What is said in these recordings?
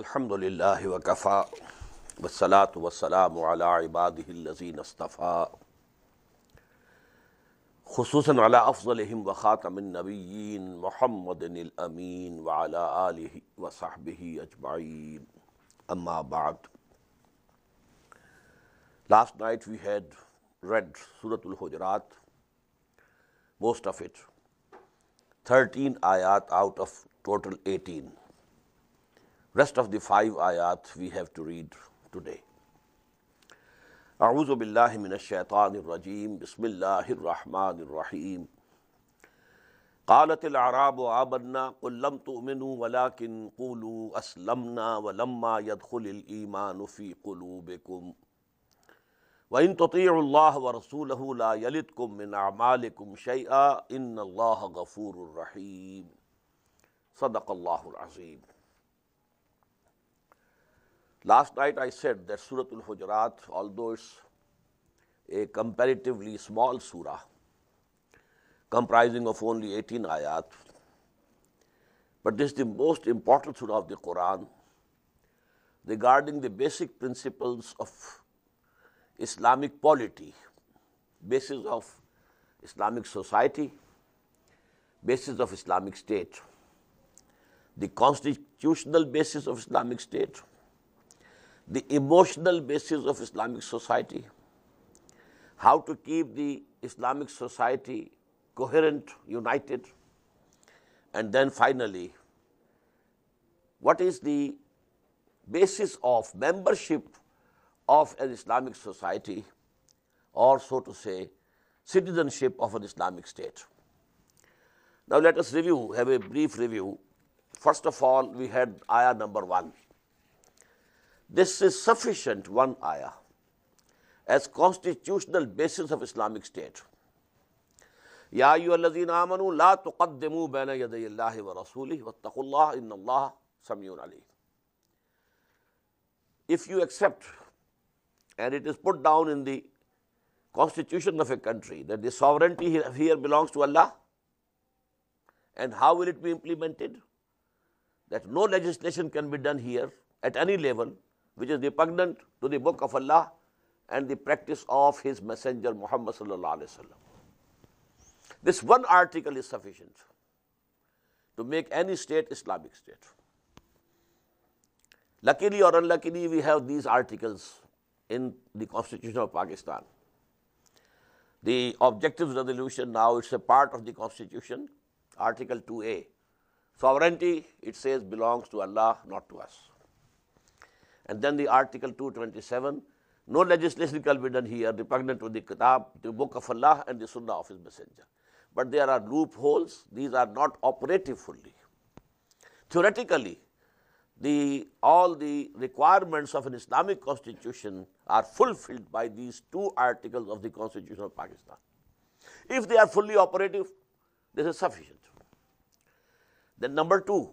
الحمد للہ وکفا والصلاة والسلام علی عبادہ الذین اصطفیٰ خصوصاً علی افضلہم وخاتم النبیین محمد الامین وعلی آلہ وصحبہ اجمعین اما بعد. Last night we had read Surah Al-HUJRAAT, most of it, 13 ayat out of total 18. Rest of the 5 ayat we have to read today. A'udhu billahi minash shaitanir rajim. Bismillahir rahmanir rahim. Qalatil a'rabu amanna qul lam tu'minu walakin qulu aslamna walamma yadkhulil imanu fi qulubikum wa in tuti'u Allah wa rasulahu la yalidkum min a'malikum shay'a inna Allah ghafurur rahim. Sadaqallahul azim. Last night I said that Surah Al-HUJRAAT, although it's a comparatively small surah, comprising of only 18 ayat, but this is the most important surah of the Quran regarding the basic principles of Islamic polity, basis of Islamic society, basis of Islamic state, the constitutional basis of Islamic state, the emotional basis of Islamic society, how to keep the Islamic society coherent, united, and then finally, what is the basis of membership of an Islamic society, or so to say, citizenship of an Islamic state. Now let us review, have a brief review. First of all, we had ayah number 1. This is sufficient, one ayah, as constitutional basis of Islamic state. Ya ayyuhallazina amanu la tuqaddimu bayna yaday Allahi wa rasulihi wattaqullaha inna Allaha samiyun alim. If you accept, and it is put down in the constitution of a country, that the sovereignty here belongs to Allah, and how will it be implemented? That no legislation can be done here at any level which is repugnant to the book of Allah and the practice of His Messenger Muhammad sallallahu alaihi wasallam. This one article is sufficient to make any state Islamic state. Luckily or unluckily, we have these articles in the Constitution of Pakistan. The Objectives Resolution, now it's a part of the Constitution, Article 2A. Sovereignty, it says, belongs to Allah, not to us. And then the Article 227, no legislation can be done here repugnant to the Kitab, the book of Allah and the Sunnah of His Messenger. But there are loopholes, these are not operative fully. Theoretically, all the requirements of an Islamic constitution are fulfilled by these 2 articles of the Constitution of Pakistan. If they are fully operative, this is sufficient. Then number 2,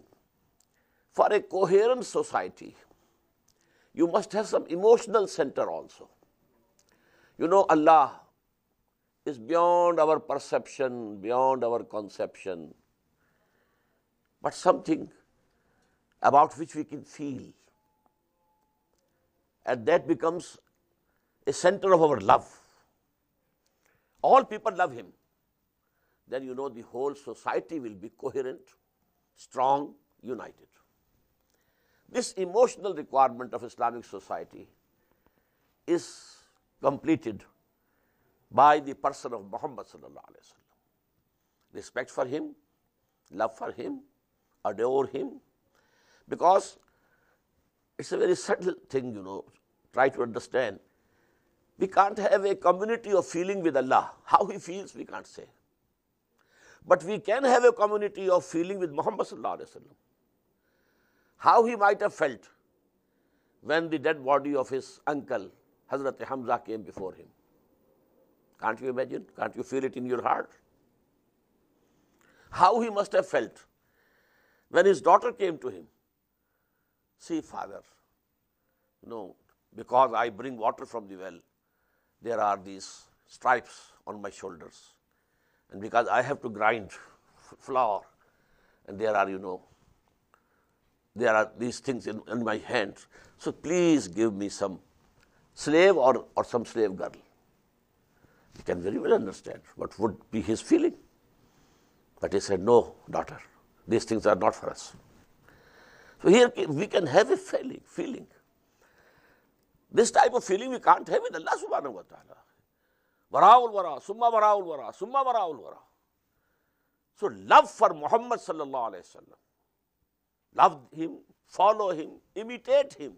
for a coherent society, you must have some emotional center also. You know, Allah is beyond our perception, beyond our conception, but something about which we can feel. And that becomes a center of our love. All people love Him. Then you know the whole society will be coherent, strong, united. This emotional requirement of Islamic society is completed by the person of Muhammad sallallahu alaihi wasallam. Respect for him, love for him, adore him, because it's a very subtle thing, you know. Try to understand. We can't have a community of feeling with Allah. How He feels, we can't say. But we can have a community of feeling with Muhammad sallallahu alaihi wasallam. how he might have felt when the dead body of his uncle, Hazrat Hamza, came before him. Can't you imagine? Can't you feel it in your heart? How he must have felt when his daughter came to him. See, father, because I bring water from the well, there are these stripes on my shoulders. And because I have to grind flour, and there are these things in my hands. So please give me some slave or some slave girl. You can very well understand what would be his feeling. But he said, no, daughter, these things are not for us. So here we can have a feeling. This type of feeling we can't have with Allah subhanahu wa ta'ala. Wara'ul wara, summa wara'ul wara, summa wara'ul wara. So love for Muhammad sallallahu alayhi wa sallam. Love him, follow him, imitate him.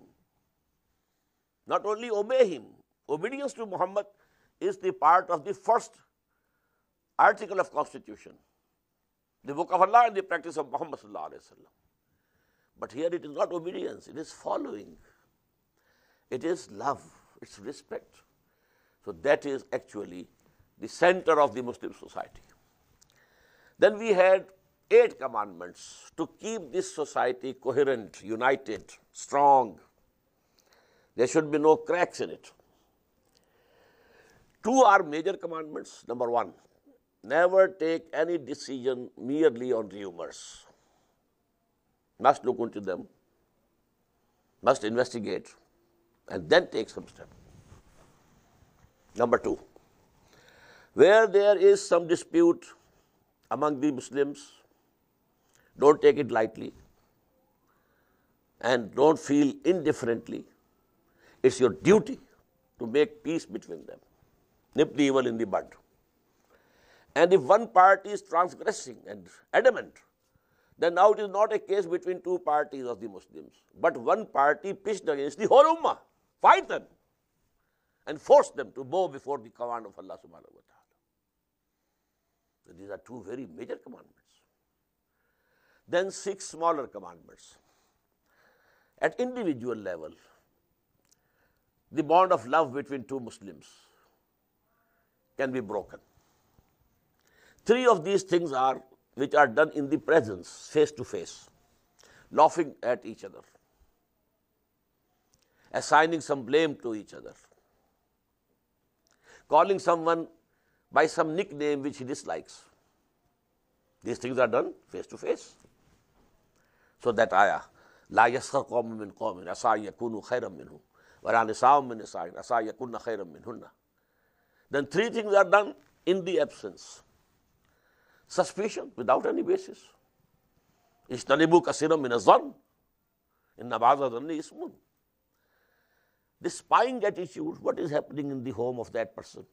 Not only obey him. Obedience to Muhammad is the part of the first article of Constitution. The book of Allah and the practice of Muhammad sallallahu alayhi wa sallam. But here it is not obedience, it is following. It is love, it's respect. So that is actually the center of the Muslim society. Then we had 8 commandments to keep this society coherent, united, strong. There should be no cracks in it. 2 are major commandments. Number 1, never take any decision merely on rumors. Must look into them, must investigate, and then take some step. Number 2, where there is some dispute among the Muslims, don't take it lightly and don't feel indifferently. It's your duty to make peace between them. Nip the evil in the bud. And if one party is transgressing and adamant, then now it is not a case between 2 parties of the Muslims, but one party pitched against the whole ummah. Fight them and force them to bow before the command of Allah subhanahu wa ta'ala. So these are 2 very major commandments. Then 6 smaller commandments. At individual level, the bond of love between 2 Muslims can be broken. 3 of these things are which are done in the presence, face to face, laughing at each other, assigning some blame to each other, calling someone by some nickname which he dislikes. These things are done face to face. So that ayah, لا يسخر قوم من قوم عسى يكونوا خيرا منهم ولا نساء من نساء عسى يكون خيرا منهن. Then 3 things are done in the absence. Suspicion without any basis. اجتنبوا كثيرا من الظن إن بعض الظن إثم. The spying attitude, what is happening in the home of that person?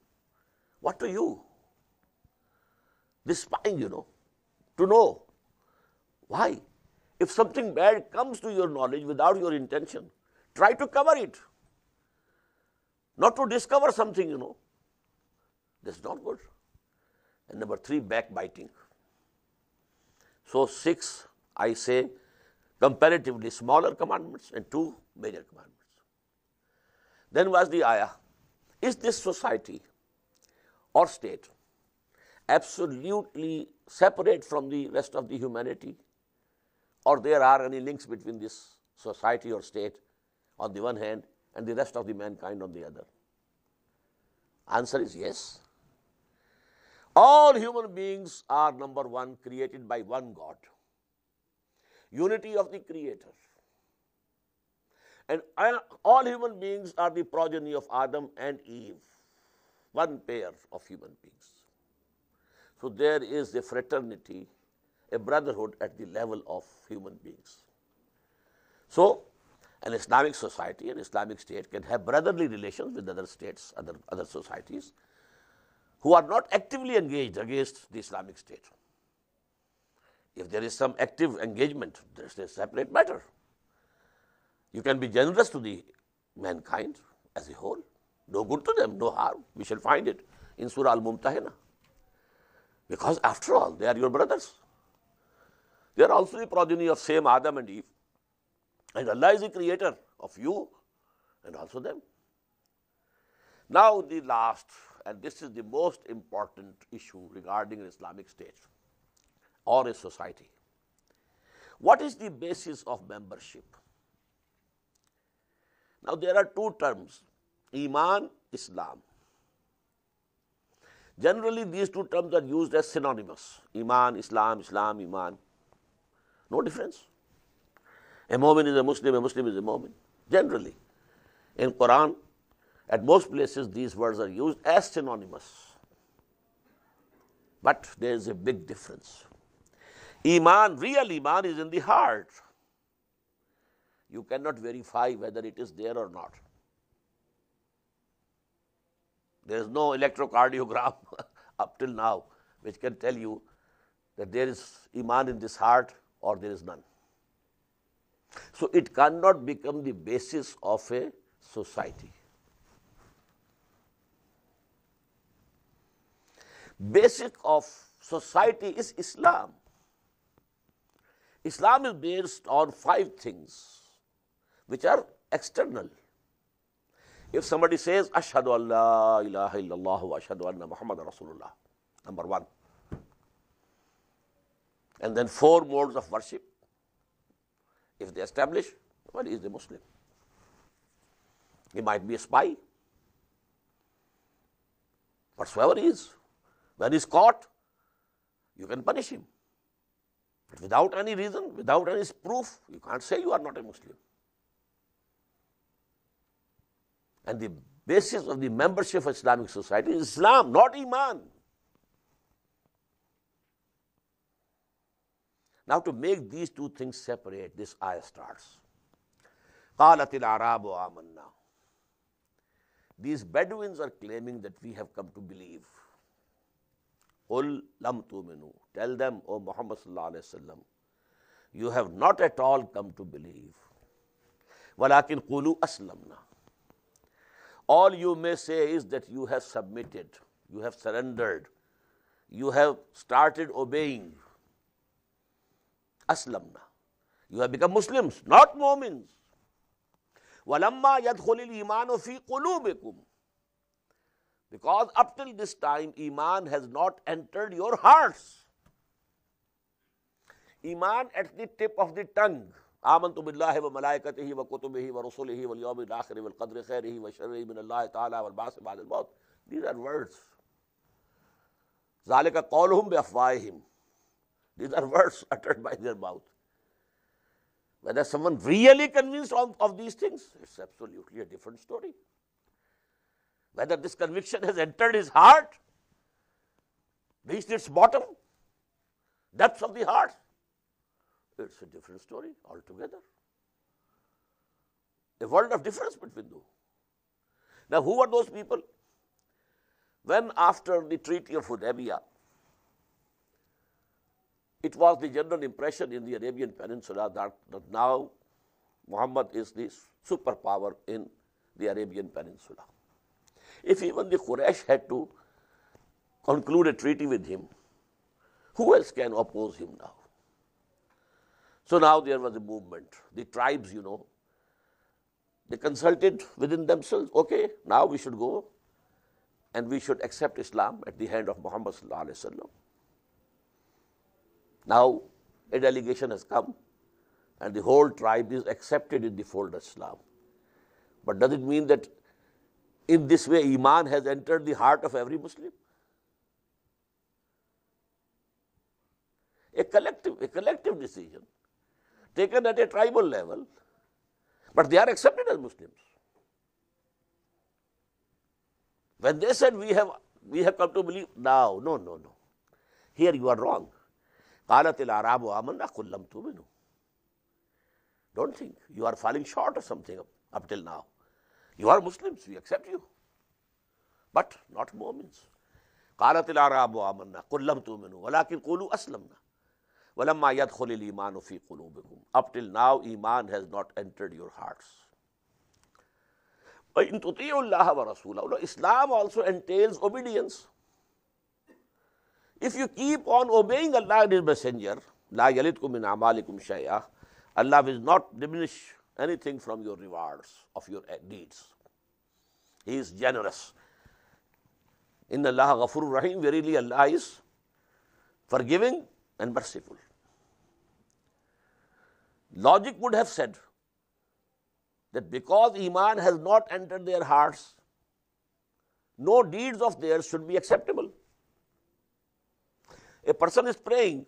What to you? This spying, to know. Why? If something bad comes to your knowledge without your intention, try to cover it. Not to discover something, That's not good. And number 3, backbiting. So 6, I say, comparatively smaller commandments and 2 major commandments. Then was the ayah, is this society or state absolutely separate from the rest of the humanity, or there are any links between this society or state on the one hand and the rest of the mankind on the other? Answer is yes. All human beings are, number 1, created by one God. Unity of the Creator. And all human beings are the progeny of Adam and Eve, one pair of human beings. So there is a fraternity, a brotherhood at the level of human beings. So an Islamic society, an Islamic state can have brotherly relations with other states, other societies who are not actively engaged against the Islamic state. If there is some active engagement, there is a separate matter. You can be generous to the mankind as a whole. No good to them, no harm. We shall find it in Surah Al-Mumtahina. Because after all, they are your brothers. They are also the progeny of same Adam and Eve. And Allah is the creator of you and also them. Now the last, and this is the most important issue regarding an Islamic state or a society. What is the basis of membership? Now there are two terms, Iman, Islam. Generally these two terms are used as synonymous. Iman, Islam, Islam, Iman. No difference. A Mu'min is a Muslim is a Mu'min. Generally. In Quran, at most places these words are used as synonymous. But there is a big difference. Iman, real Iman is in the heart. You cannot verify whether it is there or not. There is no electrocardiogram up till now which can tell you that there is Iman in this heart or there is none. So it cannot become the basis of a society. Basic of society is Islam. Islam is based on 5 things which are external. If somebody says, Ashhadu an la ilaha illallah wa ashhadu anna Muhammad Rasulullah, number 1. And then 4 modes of worship. If they establish, well, he is a Muslim. He might be a spy. Whatsoever he is. When he is caught, you can punish him. But without any reason, without any proof, you can't say you are not a Muslim. And the basis of the membership of Islamic society is Islam, not Iman. Now to make these two things separate, this ayah starts. قَالَتِ الْأَعْرَابُ آمَنَّا. These Bedouins are claiming that we have come to believe. قُلْ لَمْ تُؤْمِنُوا. Tell them, O Muhammad sallallahu alayhi wa sallam, you have not at all come to believe. وَلَكِنْ قُولُوا أَسْلَمْنَا. All you may say is that you have submitted, you have surrendered, you have started obeying. Aslamna. You have become Muslims, not Mu'mins. وَلَمَّا يَدْخُلِ الْإِيمَانُ فِي قُلُوبِكُمْ. Because up till this time, Iman has not entered your hearts. Iman at the tip of the tongue. آمنت بالله وملائكته وكتبه ورسله واليوم الآخر والقدر خيره وشره من الله تعالى والبعث بعد الموت. These are words. ذلك قولهم بأفواههم. These are words uttered by their mouth. Whether someone really convinced of these things, it's absolutely a different story. Whether this conviction has entered his heart, reached its bottom, depths of the heart, it's a different story altogether. A world of difference between them. Now, who were those people? When after the Treaty of Huda, it was the general impression in the Arabian Peninsula that now Muhammad is the superpower in the Arabian Peninsula. If even the Quraysh had to conclude a treaty with him, who else can oppose him now? So now there was a movement. The tribes, they consulted within themselves, okay, now we should go and we should accept Islam at the hand of Muhammad sallallahu alaihi wasallam. Now a delegation has come and the whole tribe is accepted in the fold of Islam. But does it mean that in this way Iman has entered the heart of every Muslim? A collective decision taken at a tribal level, but they are accepted as Muslims. When they said we have come to believe, now, no. Here you are wrong. قَالَتِ الْأَعْرَابُ آمَنَّا قُلْ لَمْ تُؤْمِنُوا. Don't think you are falling short of something up till now. You are Muslims, we accept you, but not Mu'mins. قَالَتِ الْأَعْرَابُ آمَنَّا قُلْ لَمْ تُؤْمِنُوا وَلَكِنْ قُولُوا أَسْلَمْنَا وَلَمَّا يَدْخُلِ الْإِيمَانُ فِي قُلُوبِكُمْ. Up till now, Iman has not entered your hearts. وَإِن تُطِيعُوا اللَّهَ وَرَسُولَهُ. Islam also entails obedience. If you keep on obeying Allah and His Messenger, لَا يَلِدْكُم مِّنْ أَعْمَالِكُمْ شَيْئًا, Allah will not diminish anything from your rewards of your deeds. He is generous. Inna Allah Ghafurur Rahim, verily Allah is forgiving and merciful. Logic would have said that because Iman has not entered their hearts, no deeds of theirs should be acceptable. A person is praying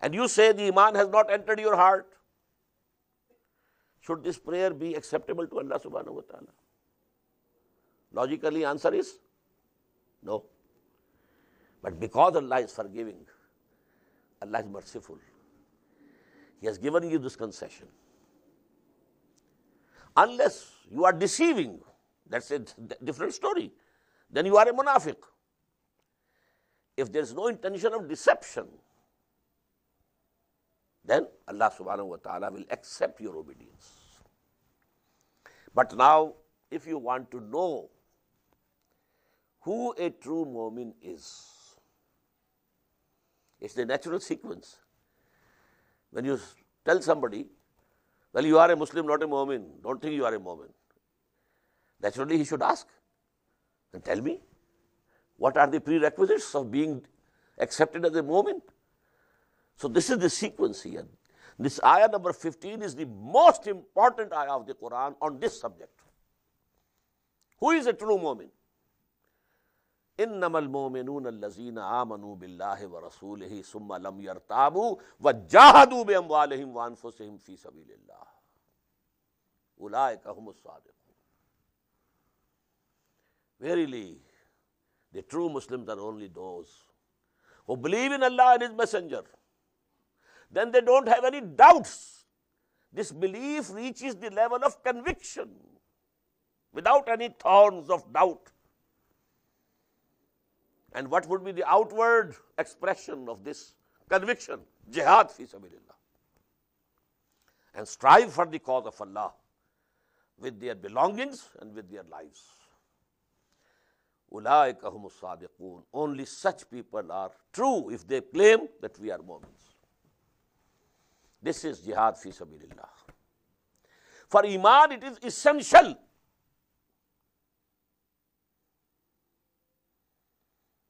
and you say the Iman has not entered your heart. Should this prayer be acceptable to Allah subhanahu wa ta'ala? Logically, answer is no. But because Allah is forgiving, Allah is merciful, He has given you this concession. Unless you are deceiving, that's a different story. Then you are a munafiq. If there is no intention of deception, then Allah subhanahu wa ta'ala will accept your obedience. But now, if you want to know who a true mu'min is, it's the natural sequence. When you tell somebody, well, you are a Muslim, not a mu'min, don't think you are a mu'min, naturally he should ask, and tell me, what are the prerequisites of being accepted as a mu'min? So this is the sequence here. This ayah number 15 is the most important ayah of the Quran on this subject. Who is a true mu'min? إِنَّمَا الْمُؤْمِنُونَ الَّذِينَ آمَنُوا بِاللَّهِ وَرَسُولِهِ ثُمَّ لَمْ يَرْتَابُوا وَجَاهَدُوا بِأَمْوَالِهِمْ وَأَنفُسِهِمْ فِي سَبِيلِ اللَّهِ أُولَٰئِكَ هُمُ الصَّادِقُونَ. Verily, the true Muslims are only those who believe in Allah and His Messenger. Then they don't have any doubts. This belief reaches the level of conviction without any thorns of doubt. And what would be the outward expression of this conviction? Jihad fi sabilillah. And strive for the cause of Allah with their belongings and with their lives. Ulaika humus sadiqun. Only such people are true if they claim that we are Mu'mins. This is jihad fi sabilillah. For Iman it is essential.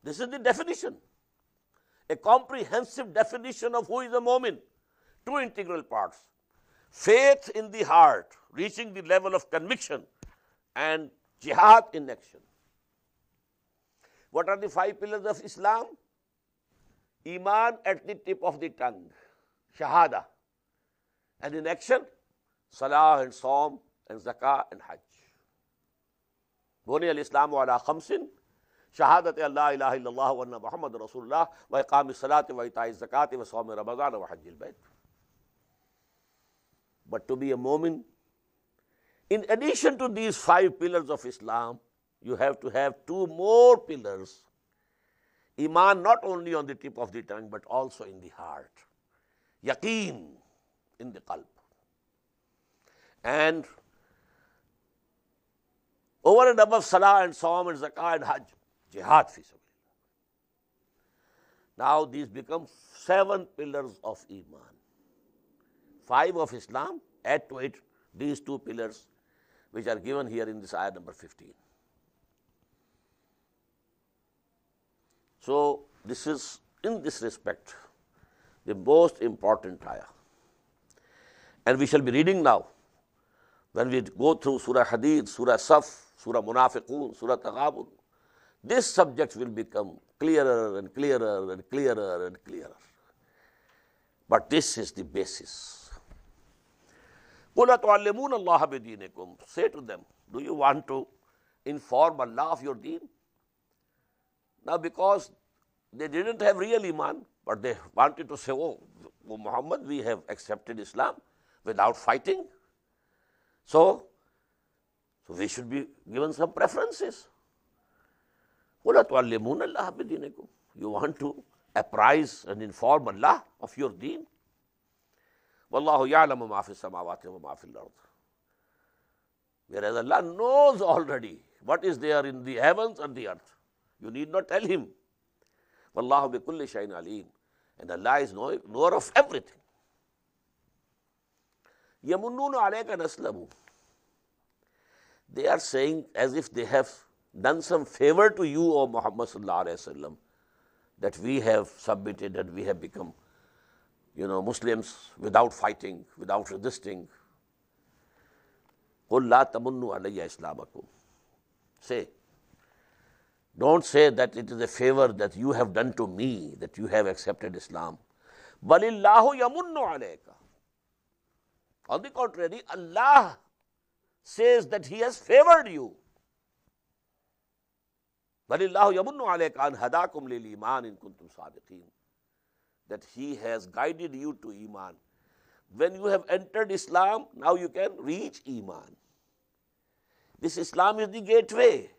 This is the definition, a comprehensive definition of who is a mu'min. Two integral parts: faith in the heart, reaching the level of conviction, and jihad in action. What are the 5 pillars of Islam? Iman at the tip of the tongue, shahada, and in action, salah and saum and zakah and hajj. Buni al-Islamu ala khamsin: شہادت اللہ الہ الا اللہ وان محمد رسول اللہ واقام الصلاۃ وایتاء الزکاۃ وصوم رمضان وحج البیت. But to be a mu'min, in addition to these 5 pillars of Islam, you have to have 2 more pillars. Iman not only on the tip of the tongue but also in the heart. Yaqeen in the qalb. And over and above salah and saum and zakah and hajj, jihad fi sabilillah. Now these become 7 pillars of Iman. 5 of Islam, add to it these 2 pillars which are given here in this ayah number 15. So this is, in this respect, the most important ayah. And we shall be reading now, when we go through Surah Hadees, Surah Saf, Surah Munafiqun, Surah Taghabun, this subject will become clearer and clearer and clearer and clearer. But this is the basis. قُلْ أَتُعَلِّمُونَ اللَّهَ بِدِينِكُمْ. Say to them, do you want to inform Allah of your deen? Now because they didn't have real Iman, but they wanted to say, oh Muhammad, we have accepted Islam without fighting. So we should be given some preferences. قُلْ أَتُعَلِّمُونَ اللَّهَ بِدِينِكُمْ. You want to apprise and inform Allah of your deen? وَاللَّهُ يَعْلَمُ مَا فِي السَّمَاوَاتِ وَمَا فِي الْأَرْضِ. Whereas Allah knows already what is there in the heavens and the earth. You need not tell Him. وَاللَّهُ بِكُلِّ شَيْءٍ عَلِيمٌ. And Allah is knower of everything. يَمُنُّونَ عَلَيْكَ نَسْلَمُ. They are saying as if they have done some favor to you, O Muhammad sallallahu alayhi wa sallam, that we have submitted and we have become, Muslims without fighting, without resisting. قُلْ لَا تَمُنُّوا عَلَيَّ إِسْلَامَكُمْ. Say, don't say that it is a favor that you have done to me, that you have accepted Islam. بَلِ اللَّهُ يَمُنُّ عَلَيْكَ. On the contrary, Allah says that He has favored you. بَلِ اللَّهُ يَمُنُّ عَلَيْكَ أَنْ هَدَاكُمْ لِلْإِيمَانِ إِن كُنتُمْ صَادِقِينَ. That He has guided you to Iman. When you have entered Islam, now you can reach Iman. This Islam is the gateway.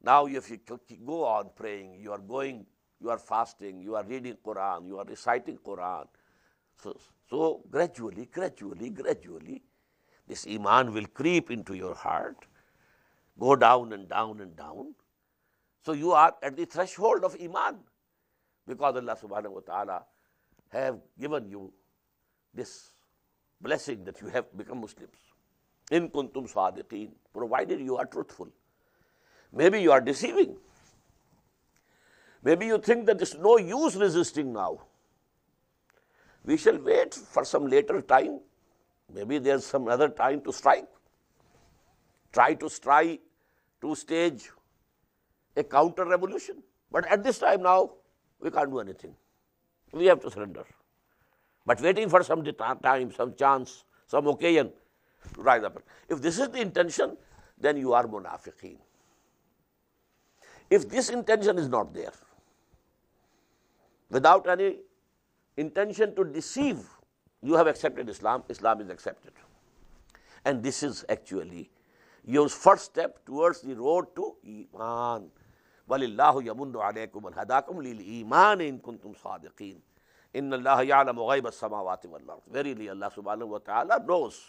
Now if you go on praying, you are fasting, you are reading Quran, you are reciting Quran. So gradually, this Iman will creep into your heart, go down and down and down. So you are at the threshold of Iman, because Allah subhanahu wa ta'ala have given you this blessing that you have become Muslims. In kuntum sadiqeen, provided you are truthful. Maybe you are deceiving. Maybe you think that there's no use resisting now. We shall wait for some later time. Maybe there's some other time to strike. Try to stage a counter revolution. But at this time now, we can't do anything. We have to surrender. But waiting for some time, some chance, some occasion to rise up. If this is the intention, then you are munafiqeen. If this intention is not there, without any intention to deceive, you have accepted Islam, Islam is accepted. And this is actually your first step towards the road to Iman. وَلِلَّهُ يَمُنُّ عَلَيْكُمْ أَنْ هَدَاكُمْ لِلْإِيمَانِ إِن كُنتُمْ صَادِقِينَ إِنَّ اللَّهَ يَعْلَمُ غَيْبَ السَّمَاوَاتِ وَالْأَرْضِ. Verily Allah subhanahu wa ta'ala knows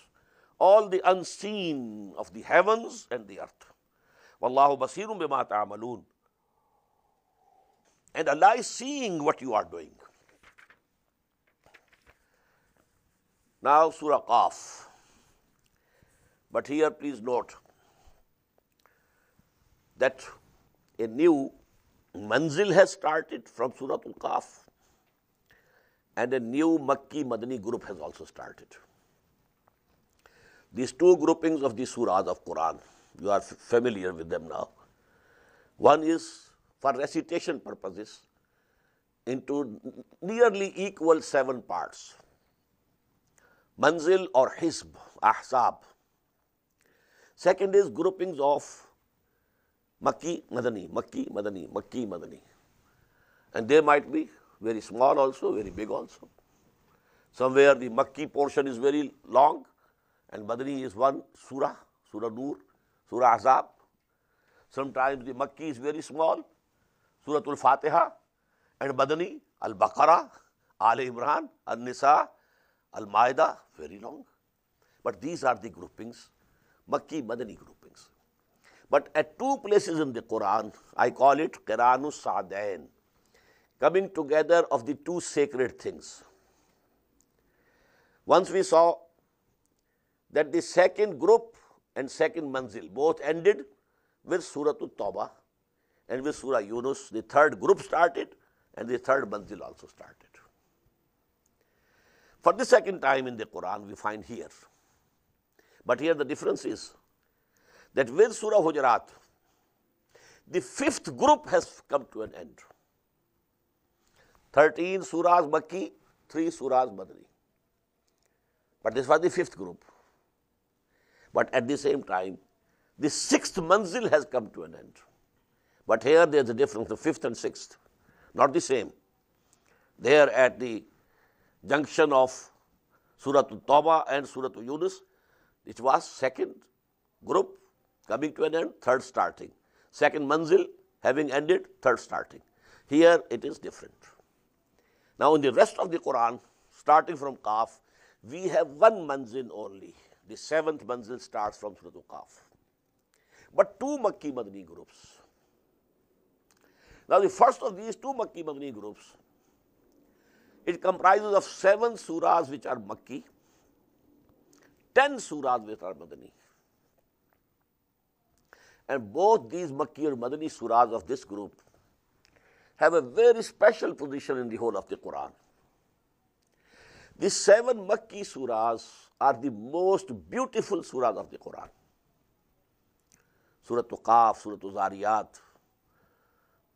all the unseen of the heavens and the earth. وَاللَّهُ بَصِيرٌ بِمَا تَعْمَلُونَ. And Allah is seeing what you are doing. Now Surah QAAF. But here please note that a new manzil has started from Surah Al-QAAF, and a new Makki Madani group has also started. These two groupings of the surahs of Quran, you are familiar with them now. One is for recitation purposes into nearly equal 7 parts. Manzil or Hizb, Ahzab. Second is groupings of Makki, Madani, Makki, Madani, Makki, Madani. And they might be very small also, very big also. Somewhere the Makki portion is very long, and Madani is one surah, Surah Nur, Surah Ahzab. Sometimes the Makki is very small, Surah Al-Fatiha, and Madani, Al-Baqarah, Al-Imran, Al-Nisa, Al-Ma'idah, very long. But these are the groupings, Makki, Madani groupings. But at 2 places in the Quran, I call it Qiranu Sa'dain, coming together of the 2 sacred things. Once we saw that the second group and second manzil both ended with Surah At-Tawbah and with Surah Yunus. The third group started and the third manzil also started. For the second time in the Quran we find here. But here the difference is that with Surah HUJRAAT, the 5th group has come to an end. 13 surahs Makki, 3 surahs Madani. But this was the 5th group. But at the same time, the 6th manzil has come to an end. But here there is a difference, the 5th and 6th, not the same. There at the junction of Surah At-Tawbah and Surah Yunus, it was second group coming to an end, third starting. Second manzil having ended, third starting. Here it is different. Now in the rest of the Quran, starting from QAAF, we have 1 manzil only. The 7th manzil starts from Surah Al-QAAF. But 2 Makki Madani groups. Now the first of these 2 Makki Madani groups, it comprises of 7 surahs which are Makki 10 surahs which are Madani. And both these Makki or Madani surahs of this group have a very special position in the whole of the Quran. These 7 Makki surahs are the most beautiful surahs of the Quran. Surah QAAF, Surah HUJRAAT,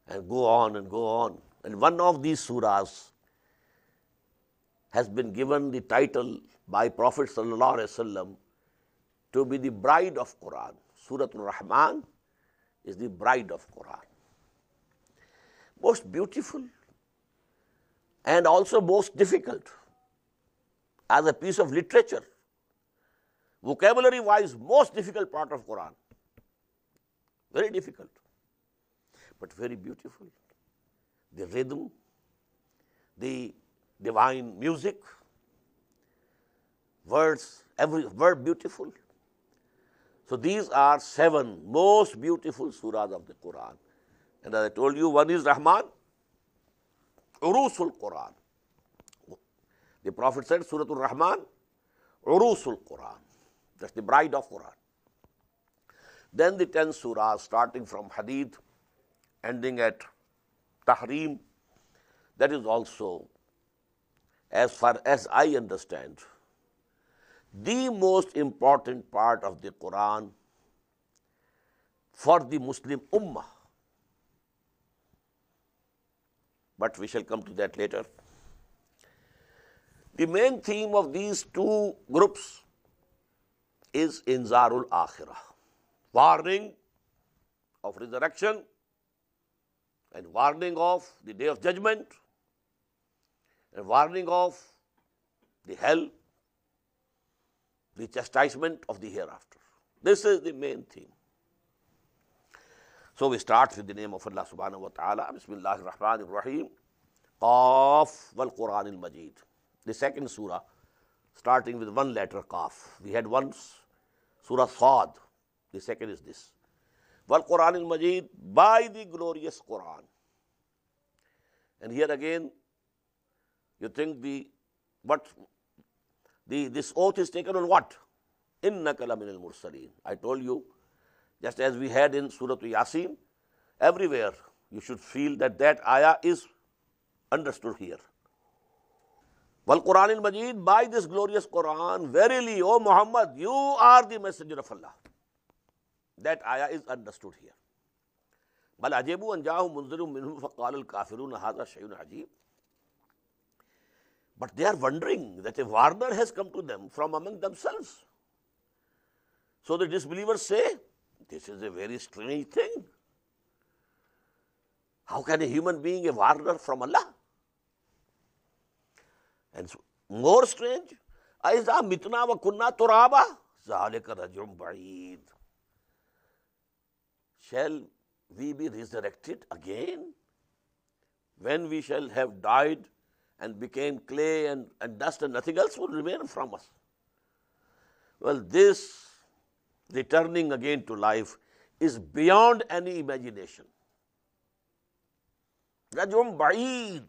and go on and go on. And one of these surahs has been given the title by Prophet sallallahu alaihi wasallam to be the bride of Quran. Surah Ar-Rahman is the bride of Quran. Most beautiful and also most difficult as a piece of literature. Vocabulary wise, most difficult part of Quran. Very difficult, but very beautiful. The rhythm, the divine music, words, every word beautiful. So these are 7 most beautiful surahs of the Quran. And as I told you, one is Rahman, Urusul Quran. The Prophet said, Surah Ar-Rahman, Urusul Quran. That's the bride of Quran. Then the 10 surahs starting from Hadith, ending at Tahrim. That is also, as far as I understand, the most important part of the Quran for the Muslim Ummah. But we shall come to that later. The main theme of these 2 groups is Inzarul Akhirah, warning of resurrection and warning of the day of judgment and warning of the hell, the chastisement of the hereafter. This is the main theme. So we start with the name of Allah subhanahu wa ta'ala. Bismillahir Rahmanir Rahim. Qaf wal Quran al-Majid. The second surah, starting with one letter, Qaf. We had one surah Sad. The second is this. Wal Quran al-Majid, by the glorious Quran. And here again, you think this oath is taken on what? Innaka laminal mursaleen. I told you, just as we had in Surah Yasin, everywhere you should feel that ayah is understood here. Wal Quran al-Majid, by this glorious Quran, verily, O Muhammad, you are the messenger of Allah. That ayah is understood here. Bal ajabu an ja'ahum munzirun minhum faqala al-kafiruna hadha shay'un ajib. But they are wondering that a warner has come to them from among themselves. So the disbelievers say, this is a very strange thing. How can a human being a warner from Allah? And so, more strange, Aiza mitna wa kunna turaba, zalika rajum ba'id. Shall we be resurrected again when we shall have died and became clay and dust and nothing else will remain from us? Well, this returning again to life is beyond any imagination. Rajum ba'id.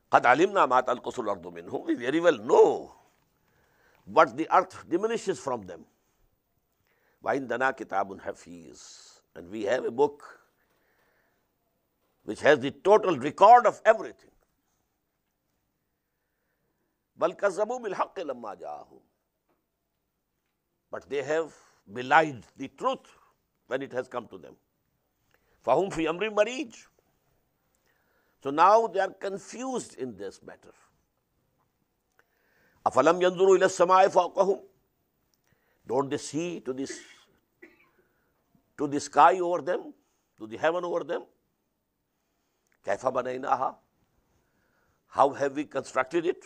Qad alimna ma tanqusul ardu minhum. We very well know what the earth diminishes from them. Wa indana kitabun hafiz. And we have a book which has the total record of everything. Bal kazzabu bil haqqi lamma ja'ahum. But they have belied the truth when it has come to them. Fahum fi amri marij. So now they are confused in this matter. Afalam yanzuru ila as-samaa'i fawqahum. Don't they see to the sky over them, to the heaven over them? Kaifa banaynaha. How have we constructed it?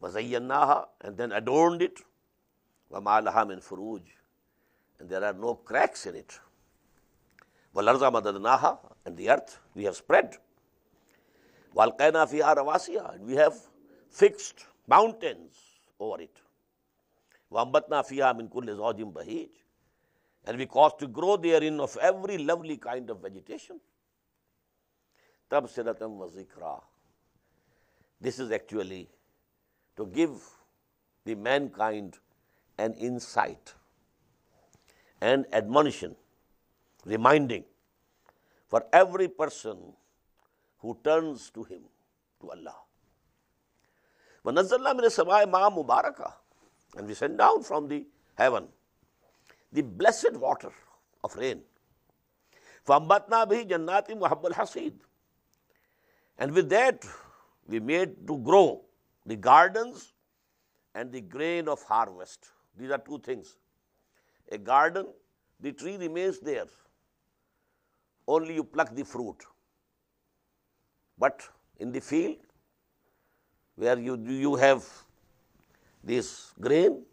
Wa zayyannaha, and then adorned it. Wa ma laha min furuj, and there are no cracks in it. Wal arda madadnaha, and the earth we have spread. Wal alqayna fiha rawasiya, and we have fixed mountains over it. Wa ambatna fiha min kulli zawjin bahij, and we caused to grow therein of every lovely kind of vegetation. Tabsiratan wa zikra. This is actually to give the mankind an insight and admonition, reminding for every person who turns to him, to Allah. وَنَزَّلْنَا مِنَ السَّمَاءِ مَاءً مُبَارَكًا, and we send down from the heaven the blessed water of rain. فَأَنبَتْنَا بِهِ جَنَّاتٍ وَحَبَّ الْحَصِيدِ, and with that we made to grow the gardens and the grain of harvest. These are two things. A garden, the tree remains there, only you pluck the fruit. But in the field, where you have this grain,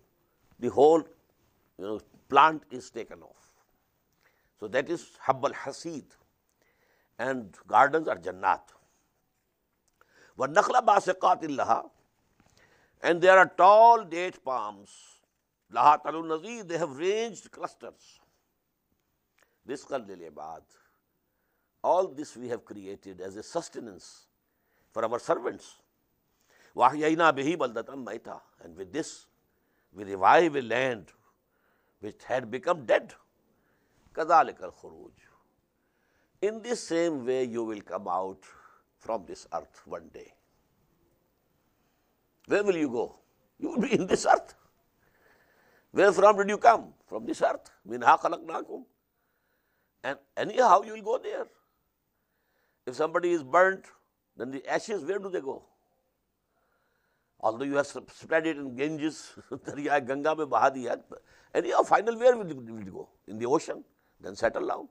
the whole plant is taken off. So that is Habbal Hasid, and gardens are Jannat. وَالنَّخْلَ بَاسِقَاتٍ لَهَا, and there are tall date palms. لَهَا طَلْعٌ نَضِيدٌ, they have ranged clusters. رِزْقًا لِلْعِبَادِ, all this we have created as a sustenance for our servants. وَأَحْيَيْنَا بِهِ بَلْدَةً مَيْتًا, and with this we revive a land which had become dead. كَذَلِكَ الْخُرُوجُ, in this same way you will come out from this earth one day. Where will you go? You will be in this earth. Where from did you come? From this earth. مِنْهَا خَلَقْنَاكُمْ, and anyhow you will go there. If somebody is burnt, then the ashes, where do they go? Although you have spread it in Ganges, Darya Ganga mein baha diya, anyhow final where will you go? In the ocean, then settle down.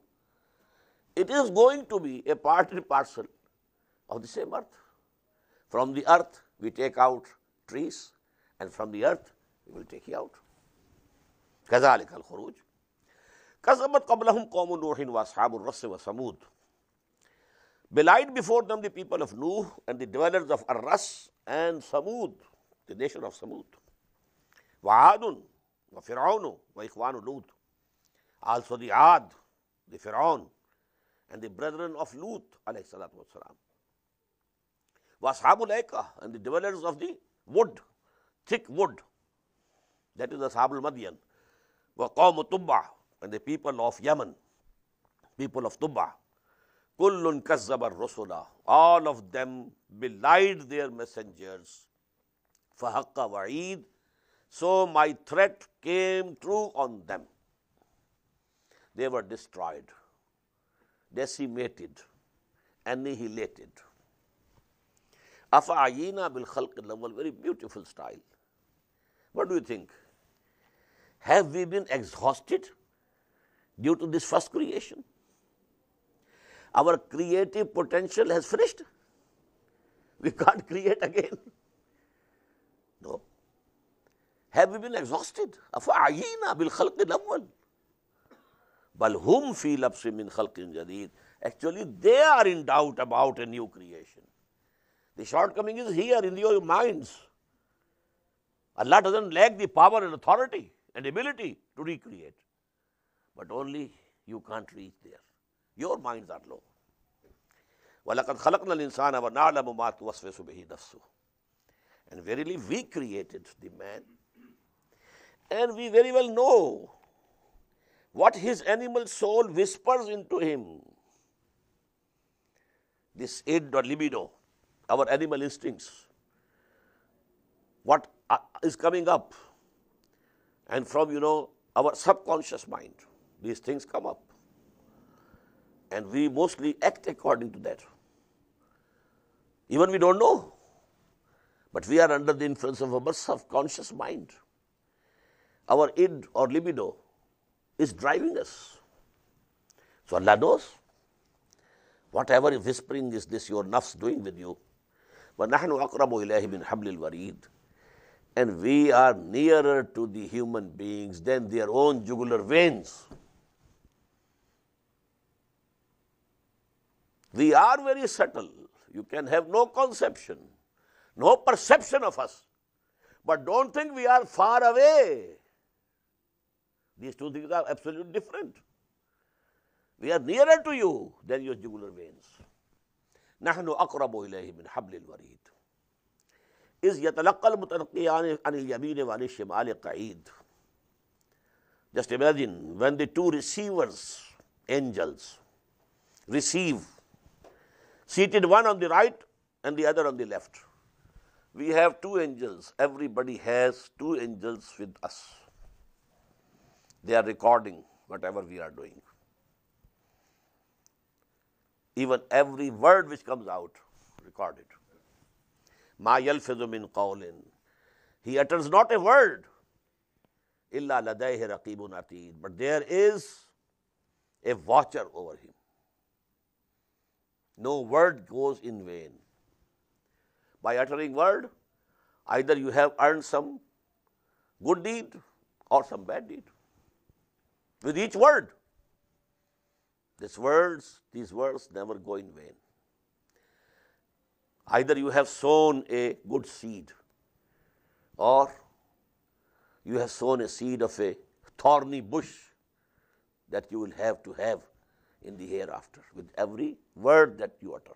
It is going to be a part and parcel of the same earth. From the earth we take out trees, and from the earth we will take you out. كَذَلِكَ الْخُرُوجُ كَذَّبَتْ قَبْلَهُمْ قَوْمُ نُوحٍ وَأَصْحَابُ الرَّسِّ وَثَمُودَ, belied before them the people of Nuh and the dwellers of Ar-Ras and Samud, the nation of Samud. وَعَادٌ وَفِرْعَوْنُ وَإِخْوَانُ Lut, also the Ad, the Fir'aun, and the brethren of Lut alayhi salatu wasalam. وَأَصْحَابُ الْأَيْكَةِ, and the dwellers of the wood, thick wood, that is Ashabul Madian. وَقَوْمُ تُبَّعَ, and the people of Yemen, people of Tubba. كُلٌّ كَذَّبَ الرُّسُلَ, all of them belied their messengers. فَحَقَّ وَعِيدٌ, so my threat came true on them. They were destroyed, decimated, annihilated. أَفَعَيِينَا بِالْخَلْقِ الْأَوَّلِ, very beautiful style. What do you think? Have we been exhausted due to this first creation? Our creative potential has finished. We can't create again. No. Have we been exhausted? أَفَعَيِينَا بِالْخَلْقِ الْأَوَّلِ بَلْ هُمْ فِي لَبْسٍ مِّنْ خَلْقٍ جَدِيدٍ, actually they are in doubt about a new creation. The shortcoming is here in your minds. Allah doesn't lack the power and authority and ability to recreate, but only you can't reach there. Your minds are low. وَلَقَدْ خَلَقْنَا الْإِنسَانَ وَنَعْلَمُ مَا تُوَسْوِسُ بِهِ نَفْسُهُ, and verily we created the man, and we very well know what his animal soul whispers into him. This id or libido, our animal instincts, what is coming up, and from our subconscious mind, these things come up, and we mostly act according to that. Even we don't know, but we are under the influence of our subconscious mind. Our id or libido is driving us. So Allah knows. Whatever whispering is this your nafs doing with you. وَنَحْنُ أَقْرَبُ إِلَيْهِ مِنْ حَبْلِ الْوَرِيدِ, and we are nearer to the human beings than their own jugular veins. We are very subtle. You can have no conception, no perception of us, but don't think we are far away. These two things are absolutely different. We are nearer to you than your jugular veins. نَحْنُ أَقْرَبُ إِلَيْهِ مِنْ حَبْلِ الْوَرِيدِ, اذ یتلقى المتلقیان عن الیمین وعن الشمال قعید. Just imagine when the two receivers, angels, receive, seated one on the right and the other on the left. We have two angels. Everybody has two angels with us. They are recording whatever we are doing. Even every word which comes out, recorded. Ma yalfizu min qawlin. He utters not a word. Illa ladayhi raqibun atid. But there is a watcher over him. No word goes in vain. By uttering word, either you have earned some good deed or some bad deed. With each word. These words never go in vain. Either you have sown a good seed, or you have sown a seed of a thorny bush that you will have to have in the hereafter with every word that you utter.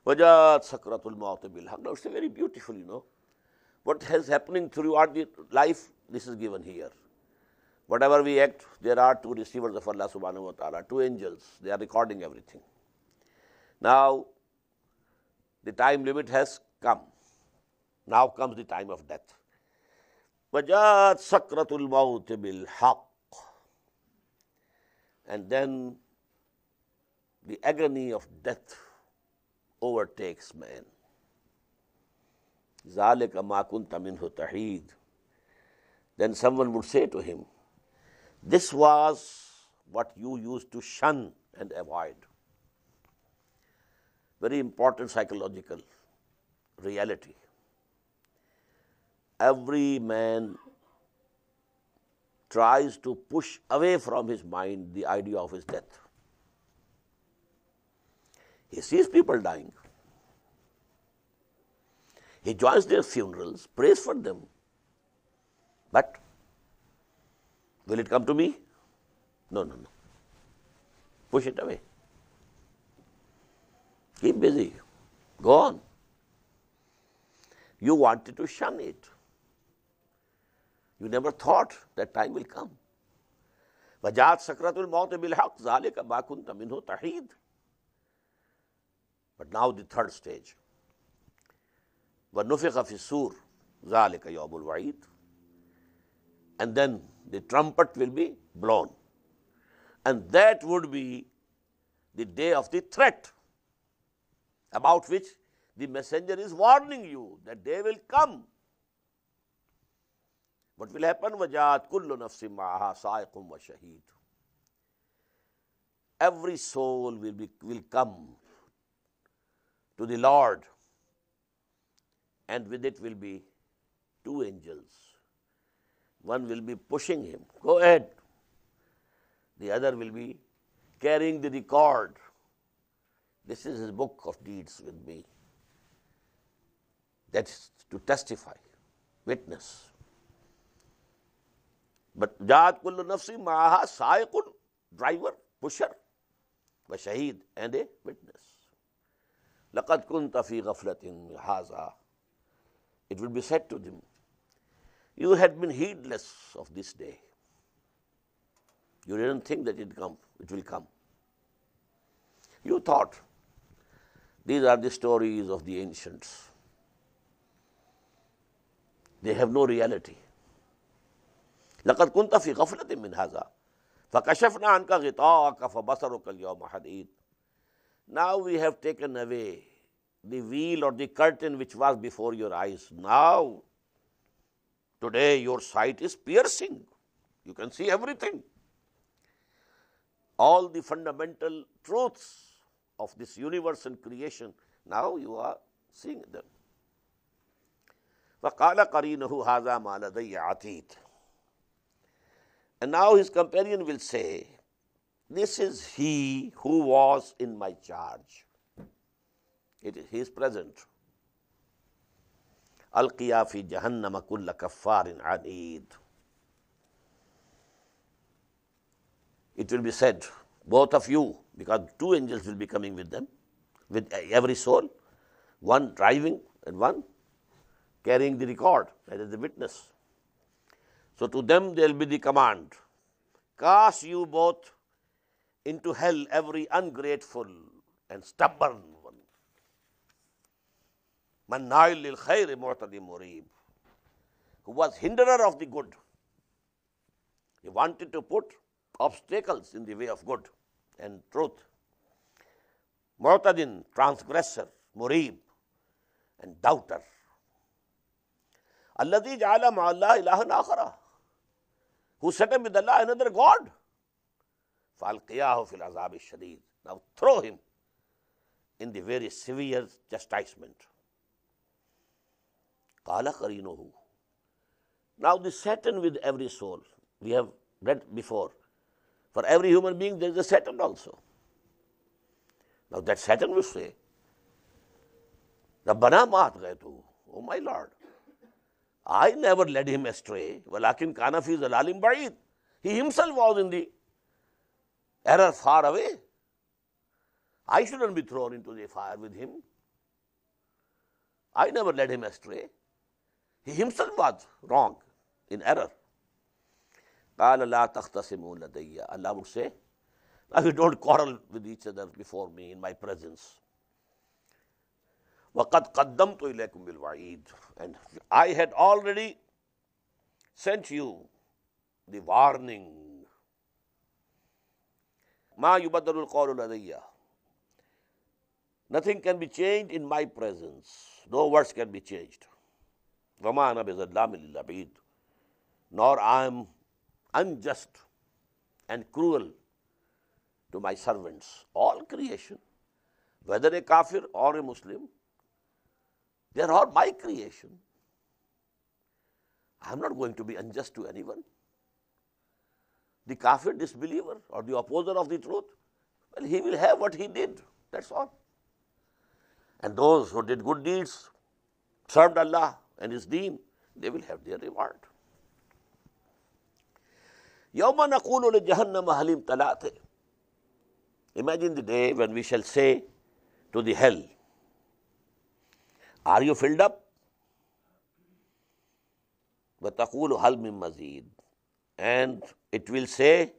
وَجَاءَتْ سَكْرَةُ الْمَوْتِ بِالْحَقِّ. Now it's very beautiful, What is happening throughout the life, this is given here. Whatever we act, there are two receivers of Allah subhanahu wa ta'ala, two angels. They are recording everything. Now, the time limit has come. Now comes the time of death. وَجَاءَتْ سَكْرَةُ الْمَوْتِ بِالْحَقِّ. And then the agony of death overtakes man. ذَلِكَ مَا كُنْتَ مِنْهُ تَحِيدٌ. Then someone would say to him, this was what you used to shun and avoid. Very important psychological reality. Every man tries to push away from his mind the idea of his death. He sees people dying. He joins their funerals, prays for them. But will it come to me? No. Push it away. Keep busy. Go on. You wanted to shun it. You never thought that time will come. وَجَاءَتْ سَكْرَةُ الْمَوْتِ بِالْحَقِّ ذَلِكَ مَا كُنْتَ مِنْهُ تَحِيدٌ. But now the third stage. وَنُفِخَ فِي الصُّورِ ذَلِكَ يَوْمُ الْوَعِيدِ. And then the trumpet will be blown. And that would be the day of the threat, about which the messenger is warning you that day will come. What will happen? وَجَاءَتْ كُلُّ نَفْسٍ مَعَهَا سَائِقٌ وَشَهِيدٌ. Every soul will come to the Lord, and with it will be two angels. One will be pushing him, go ahead. The other will be carrying the record. This is his book of deeds with me. That's to testify, witness. But جَاءَتْ كُلُّ نَفْسٍ مَعَهَا سَائِقٌ, driver, pusher, وَشَهِيد, and a witness. لَقَدْ كُنْتَ فِي غَفْلَةٍ مِنْ هَذَا. It will be said to them, you had been heedless of this day. You didn't think that it will come. You thought these are the stories of the ancients. They have no reality. لَقَدْ كُنْتَ فِي غَفْلَةٍ مِنْ هَذَا فَكَشَفْنَا عَنْكَ غِطَاءَكَ فَبَصَرُكَ الْيَوْمَ حَدِيدٌ. Now we have taken away the veil or the curtain which was before your eyes. Now, today your sight is piercing. You can see everything. All the fundamental truths of this universe and creation, now you are seeing them. فَقَالَ قَرِينُهُ هَذَا مَا لَدَيَّ عَتِيدٌ. And now his companion will say, this is he who was in my charge. He is present. أَلْقِيَا فِي جَهَنَّمَ كُلَّ كَفَّارٍ عَنِيدٍ. It will be said, both of you, because two angels will be coming with them, with every soul, one driving and one carrying the record, that is the witness. So to them there will be the command, cast you both into hell every ungrateful and stubborn one. Manna'il lil khair mu'tadi murib, who was hinderer of the good. He wanted to put obstacles in the way of good and truth. Mu'tadin, transgressor, murib, and doubter. Alladhi ja'ala ma'allah ilahan akhara, who set up with Allah another God. فَأَلْقِيَاهُ فِي الْعَذَابِ الشَّدِيدِ, now throw him in the very severe chastisement. قَالَ قَرِينُهُ, now the Satan with every soul. We have read before, for every human being there is a Satan also. Now that Satan will say, رَبَّنَا مَا أَطْغَيْتُهُ, oh my Lord, I never led him astray. وَلَكِنْ كَانَ فِي ضَلَالٍ بَعِيدٍ, he himself was in the error far away. I shouldn't be thrown into the fire with him. I never led him astray. He himself was wrong, in error. قَالَ لَا تَخْتَصِمُوا لَدَيَّ, Allah would say, now you don't quarrel with each other before me in my presence. وَقَدْ قَدَّمْتُ إِلَيْكُمْ بِالْوَعِيدِ, and I had already sent you the warning. مَا يُبَدَّلُ الْقَوْلُ لَدَيَّ, nothing can be changed in my presence. No words can be changed. وَمَا أَنَا بِظَلَّامٍ لِلْعَبِيدِ, nor I am unjust and cruel to my servants. All creation, whether a kafir or a Muslim, they are all my creation. I am not going to be unjust to anyone. The kafir, disbeliever, or the opposer of the truth, well, he will have what he did, that's all. And those who did good deeds, served Allah and His deen, they will have their reward. يَوْمَ نَقُولُ لِجَهَنَّمَ هَلِ امْتَلَأْتِ, imagine the day when we shall say to the hell, are you filled up? وَتَقُولُ هَلْ مِن مَزِيدٍ, and it will say,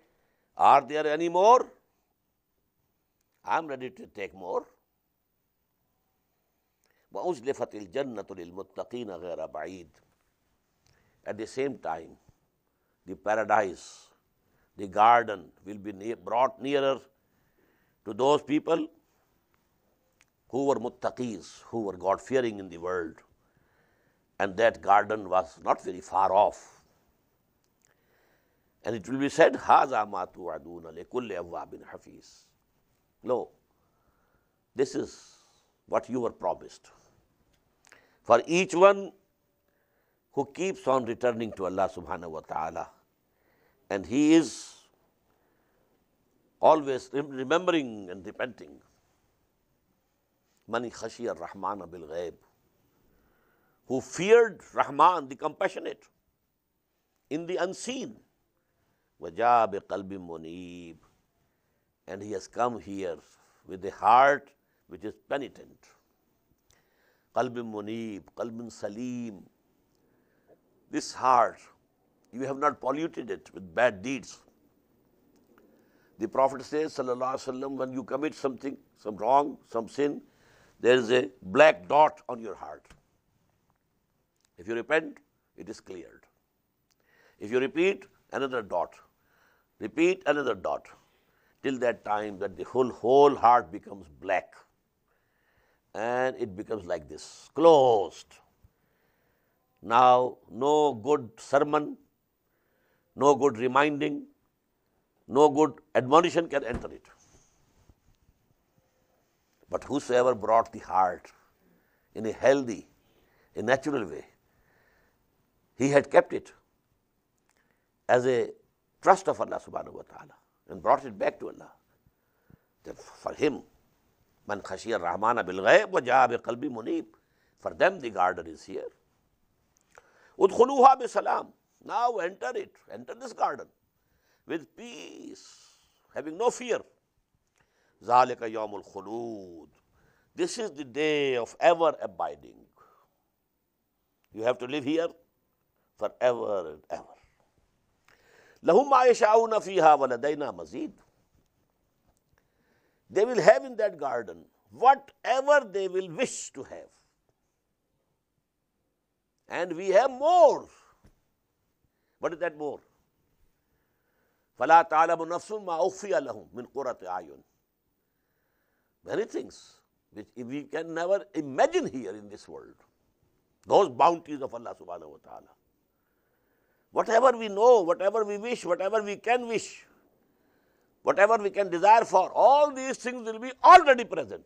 are there any more? I am ready to take more. وَأُزْلِفَتِ الْجَنَّةُ لِلْمُتَّقِينَ غَيْرَ بَعِيدٍ, at the same time, the paradise, the garden will be brought nearer to those people who were muttaqis, who were God-fearing in the world. And that garden was not very far off. And it will be said, هَذَا مَا تُوعَدُونَ لِكُلِّ أَوَّابٍ حَفِيظٍ, lo, this is what you were promised for each one who keeps on returning to Allah subhanahu wa ta'ala, and he is always remembering and repenting. Man khashiya ar-Rahman bil-ghayb, who feared Rahman, the compassionate, in the unseen. وَجَاءَ بِقَلْبٍ مُنِيبٍ, and he has come here with a heart which is penitent. قَلْبٍ مُنِيبٍ, قَلْبٍ salim. This heart, you have not polluted it with bad deeds. The Prophet says, sallallahu alaihi wasallam, when you commit something, some wrong, some sin, there is a black dot on your heart. If you repent, it is cleared. If you repeat, another dot. Repeat, another dot. Till that time that the whole heart becomes black. And it becomes like this, closed. Now, no good sermon, no good reminding, no good admonition can enter it. But whosoever brought the heart in a healthy, a natural way, he had kept it as a trust of Allah subhanahu wa ta'ala and brought it back to Allah. Then for him, man khashiya ar-Rahmana bil-ghayb wa jaa bi-qalbi munib, for them the garden is here. Udkhuluha bi-salam, now enter it, enter this garden with peace, having no fear. Zalika yawmul khulud, this is the day of ever abiding. You have to live here forever and ever. لَهُمْ مَا يَشَاءُونَ فِيهَا وَلَدَيْنَا مَزِيدٌ. They will have in that garden whatever they will wish to have. And we have more. What is that more? فَلَا تَعْلَمُ نَفْسٌ مَا أُخْفِيَ لَهُمْ مِنْ قُرَّةِ أَعْيُنٍ. Many things which we can never imagine here in this world. Those bounties of Allah subhanahu wa ta'ala. Whatever we know, whatever we wish, whatever we can wish, whatever we can desire for, all these things will be already present.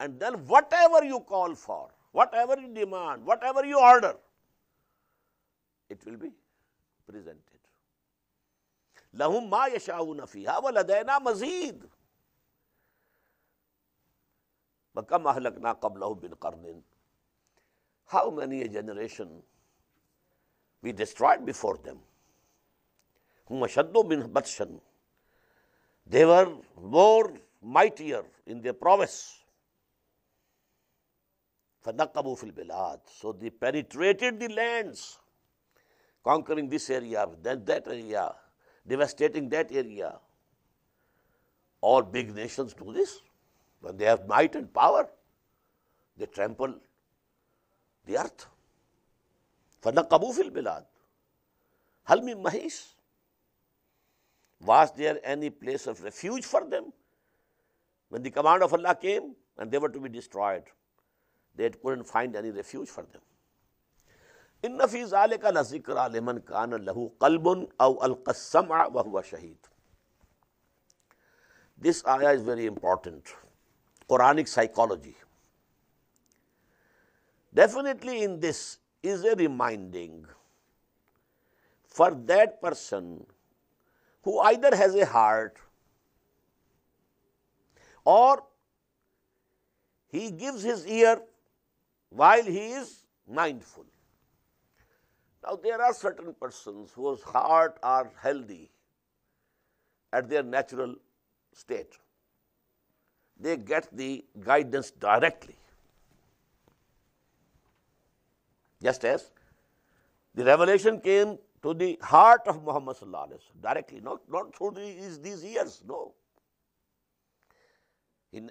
And then whatever you call for, whatever you demand, whatever you order, it will be presented. لَهُمْ مَا يَشَاءُونَ فِيهَا وَلَدَيْنَا مَزِيدٌ. وَكَمْ أَهْلَكْنَا قَبْلَهُمْ مِنْ قَرْنٍ. How many a generation we destroyed before them. هُمْ أَشَدُّ مِنْ بَطْشًا. They were more mightier in their prowess. فَنَقَّبُوا فِي الْبِلَادِ. So they penetrated the lands, conquering this area, then that area, devastating that area. All big nations do this. When they have might and power, they trample the earth. فَنَقَّبُوا فِي الْبِلَادِ هَلْ مِن مَحِيصٍ. Was there any place of refuge for them? When the command of Allah came and they were to be destroyed, they couldn't find any refuge for them. إِنَّ فِي ذَلِكَ لَذِكْرَى لِمَنْ كَانَ لَهُ قَلْبٌ أَوْ أَلْقَى السَّمْعَ وَهُوَ شَهِيدٌ. This ayah is very important. Quranic psychology. Definitely in this is a reminding for that person who either has a heart or he gives his ear while he is mindful. Now there are certain persons whose heart are healthy at their natural state. They get the guidance directly. Just as the revelation came to the heart of Muhammad sallallahu alaihi wasallam directly, not through these ears, no. He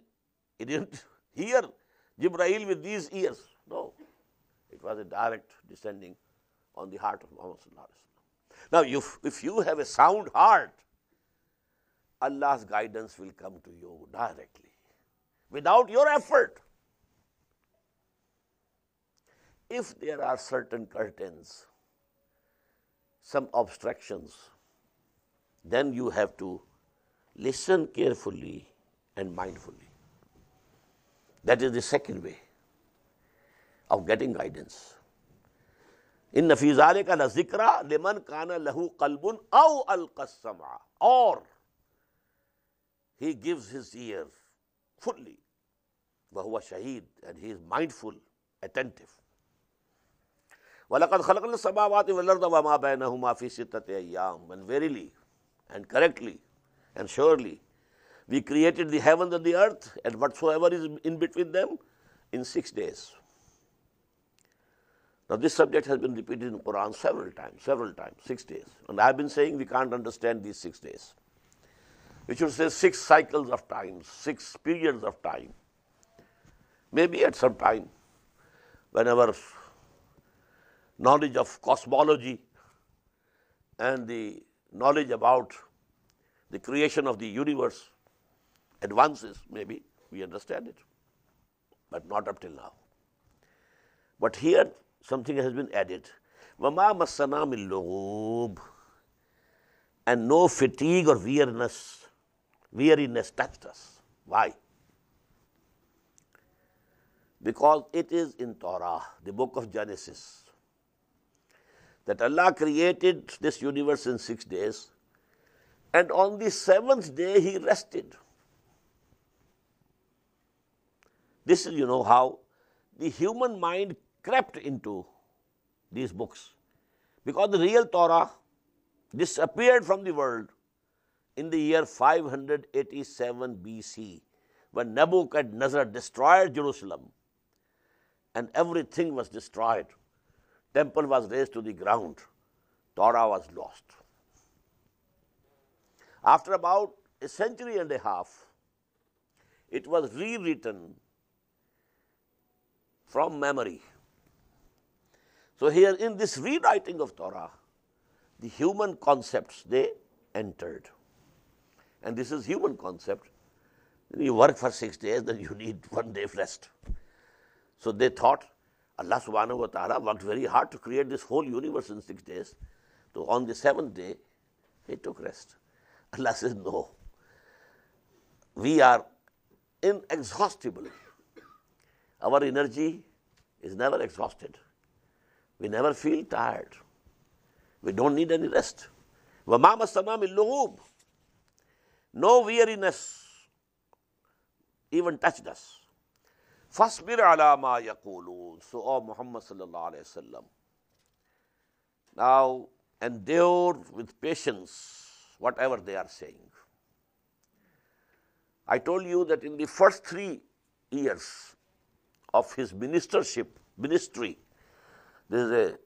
didn't hear Jibreel with these ears, no. It was a direct descending on the heart of Muhammad sallallahu alaihi wasallam. Now, if you have a sound heart, Allah's guidance will come to you directly, without your effort. If there are certain curtains, some obstructions, then you have to listen carefully and mindfully. That is the second way of getting guidance. إِنَّ فِي ذَلِكَ لَذِكْرَى لِمَنْ كَانَ لَهُ قَلْبٌ أَوْ أَلْقَى السَّمْعَ. Or he gives his ear fully, وَهُوَ شَهِيدٌ, and he is mindful, attentive. وَلَقَدْ خَلَقْنَا السَّمَاوَاتِ وَالْأَرْضَ وَمَا بَيْنَهُمَا فِي سِتَّةِ أَيَّامٍ. And verily and correctly and surely we created the heavens and the earth and whatsoever is in between them in 6 days. Now this subject has been repeated in the Quran several times, 6 days. And I have been saying we can't understand these 6 days. We should say 6 cycles of time, 6 periods of time. Maybe at some time, when our knowledge of cosmology and the knowledge about the creation of the universe advances, maybe we understand it, but not up till now. But here something has been added. وَمَا مَسَّنَا مِن لُغُوبٍ. And no fatigue or weariness touched us. Why? Because it is in Torah, the book of Genesis, that Allah created this universe in 6 days, and on the 7th day He rested. This is, how the human mind crept into these books, because the real Torah disappeared from the world in the year 587 BC, when Nebuchadnezzar destroyed Jerusalem and everything was destroyed. Temple was razed to the ground. Torah was lost. After about a century and a half, it was rewritten from memory. So here in this rewriting of Torah, the human concepts, they entered. And this is human concept. You work for 6 days, then you need 1 day of rest. So they thought Allah subhanahu wa ta'ala worked very hard to create this whole universe in 6 days. So on the 7th day, he took rest. Allah says, no. We are inexhaustible. Our energy is never exhausted. We never feel tired. We don't need any rest. وَمَا مَسَّنَا مِن لُغُوبٍ. No weariness even touched us. فَاصْبِرْ عَلَى مَا يَقُولُونَ. So, O Muhammad sallallahu alayhi wa sallam, now endure with patience whatever they are saying. I told you that in the first 3 years of his ministry, this is a